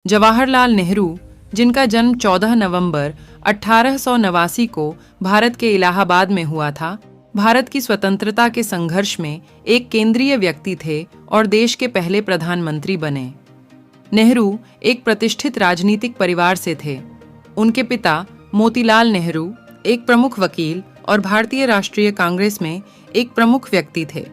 जवाहरलाल नेहरू, जिनका जन्म 14 नवंबर 1889 को भारत के इलाहाबाद में हुआ था, भारत की स्वतंत्रता के संघर्ष में एक केंद्रीय व्यक्ति थे और देश के पहले प्रधानमंत्री बने। नेहरू एक प्रतिष्ठित राजनीतिक परिवार से थे। उनके पिता मोतीलाल नेहरू एक प्रमुख वकील और भारतीय राष्ट्रीय कांग्रेस में एक प्रमुख व्यक्ति थे।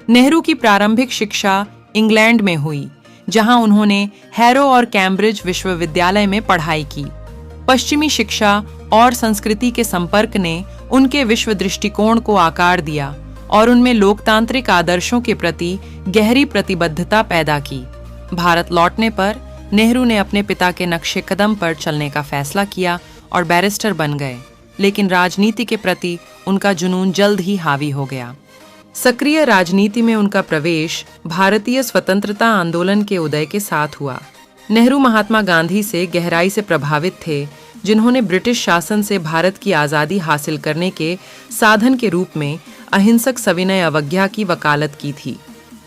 नेहरू की प्रारंभिक शिक्षा इंग्लैंड में हुई, जहां उन्होंने हैरो और कैम्ब्रिज विश्वविद्यालय में पढ़ाई की। पश्चिमी शिक्षा और संस्कृति के संपर्क ने उनके विश्व दृष्टिकोण को आकार दिया और उनमें लोकतांत्रिक आदर्शों के प्रति गहरी प्रतिबद्धता पैदा की। भारत लौटने पर नेहरू ने अपने पिता के नक्शे कदम पर चलने का फैसला किया और बैरिस्टर बन गए, लेकिन राजनीति के प्रति उनका जुनून जल्द ही हावी हो गया। सक्रिय राजनीति में उनका प्रवेश भारतीय स्वतंत्रता आंदोलन के उदय के साथ हुआ। नेहरू महात्मा गांधी से गहराई से प्रभावित थे, जिन्होंने ब्रिटिश शासन से भारत की आज़ादी हासिल करने के साधन के रूप में अहिंसक सविनय अवज्ञा की वकालत की थी।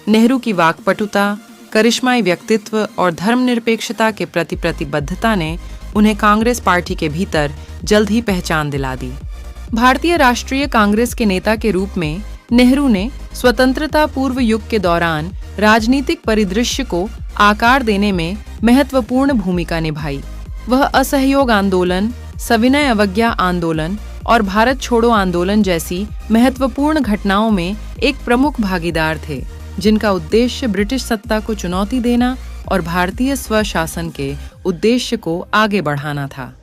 नेहरू की वाक्पटुता, करिश्माई व्यक्तित्व और धर्मनिरपेक्षता के प्रति प्रतिबद्धता ने उन्हें कांग्रेस पार्टी के भीतर जल्द ही पहचान दिला दी। भारतीय राष्ट्रीय कांग्रेस के नेता के रूप में नेहरू ने स्वतंत्रता पूर्व युग के दौरान राजनीतिक परिदृश्य को आकार देने में महत्वपूर्ण भूमिका निभाई। वह असहयोग आंदोलन, सविनय अवज्ञा आंदोलन और भारत छोड़ो आंदोलन जैसी महत्वपूर्ण घटनाओं में एक प्रमुख भागीदार थे, जिनका उद्देश्य ब्रिटिश सत्ता को चुनौती देना और भारतीय स्वशासन के उद्देश्य को आगे बढ़ाना था।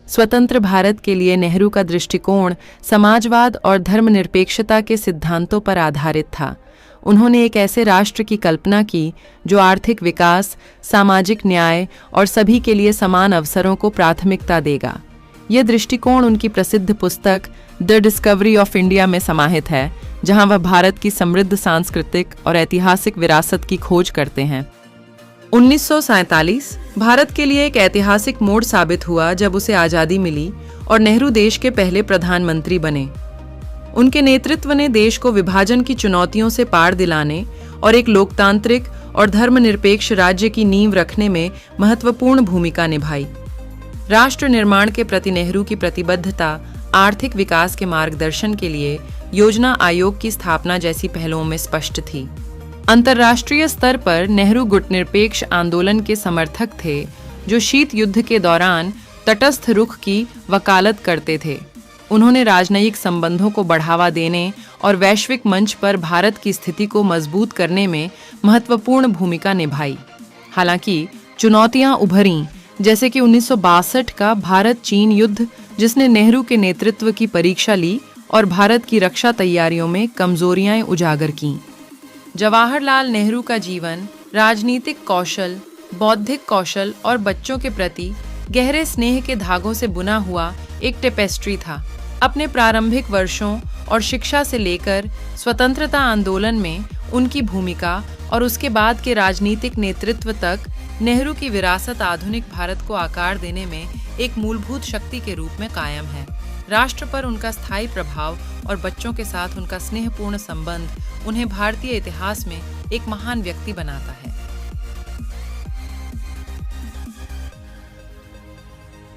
स्वतंत्र भारत के लिए नेहरू का दृष्टिकोण समाजवाद और धर्मनिरपेक्षता के सिद्धांतों पर आधारित था। उन्होंने एक ऐसे राष्ट्र की कल्पना की जो आर्थिक विकास, सामाजिक न्याय और सभी के लिए समान अवसरों को प्राथमिकता देगा। यह दृष्टिकोण उनकी प्रसिद्ध पुस्तक द डिस्कवरी ऑफ इंडिया में समाहित है, जहां वह भारत की समृद्ध सांस्कृतिक और ऐतिहासिक विरासत की खोज करते हैं। 1947 भारत के लिए एक ऐतिहासिक मोड़ साबित हुआ जब उसे आज़ादी मिली और नेहरू देश के पहले प्रधानमंत्री बने। उनके नेतृत्व ने देश को विभाजन की चुनौतियों से पार दिलाने और एक लोकतांत्रिक और धर्मनिरपेक्ष राज्य की नींव रखने में महत्वपूर्ण भूमिका निभाई। राष्ट्र निर्माण के प्रति नेहरू की प्रतिबद्धता आर्थिक विकास के मार्गदर्शन के लिए योजना आयोग की स्थापना जैसी पहलों में स्पष्ट थी। अंतर्राष्ट्रीय स्तर पर नेहरू गुटनिरपेक्ष आंदोलन के समर्थक थे, जो शीत युद्ध के दौरान तटस्थ रुख की वकालत करते थे। उन्होंने राजनयिक संबंधों को बढ़ावा देने और वैश्विक मंच पर भारत की स्थिति को मजबूत करने में महत्वपूर्ण भूमिका निभाई। हालांकि चुनौतियां उभरीं, जैसे कि 1962 का भारत-चीन युद्ध, जिसने नेहरू के नेतृत्व की परीक्षा ली और भारत की रक्षा तैयारियों में कमजोरियां उजागर कीं। जवाहरलाल नेहरू का जीवन राजनीतिक कौशल, बौद्धिक कौशल और बच्चों के प्रति गहरे स्नेह के धागों से बुना हुआ एक टेपेस्ट्री था। अपने प्रारंभिक वर्षों और शिक्षा से लेकर स्वतंत्रता आंदोलन में उनकी भूमिका और उसके बाद के राजनीतिक नेतृत्व तक, नेहरू की विरासत आधुनिक भारत को आकार देने में एक मूलभूत शक्ति के रूप में कायम है। राष्ट्र पर उनका स्थायी प्रभाव और बच्चों के साथ उनका स्नेहपूर्ण संबंध उन्हें भारतीय इतिहास में एक महान व्यक्ति बनाता है।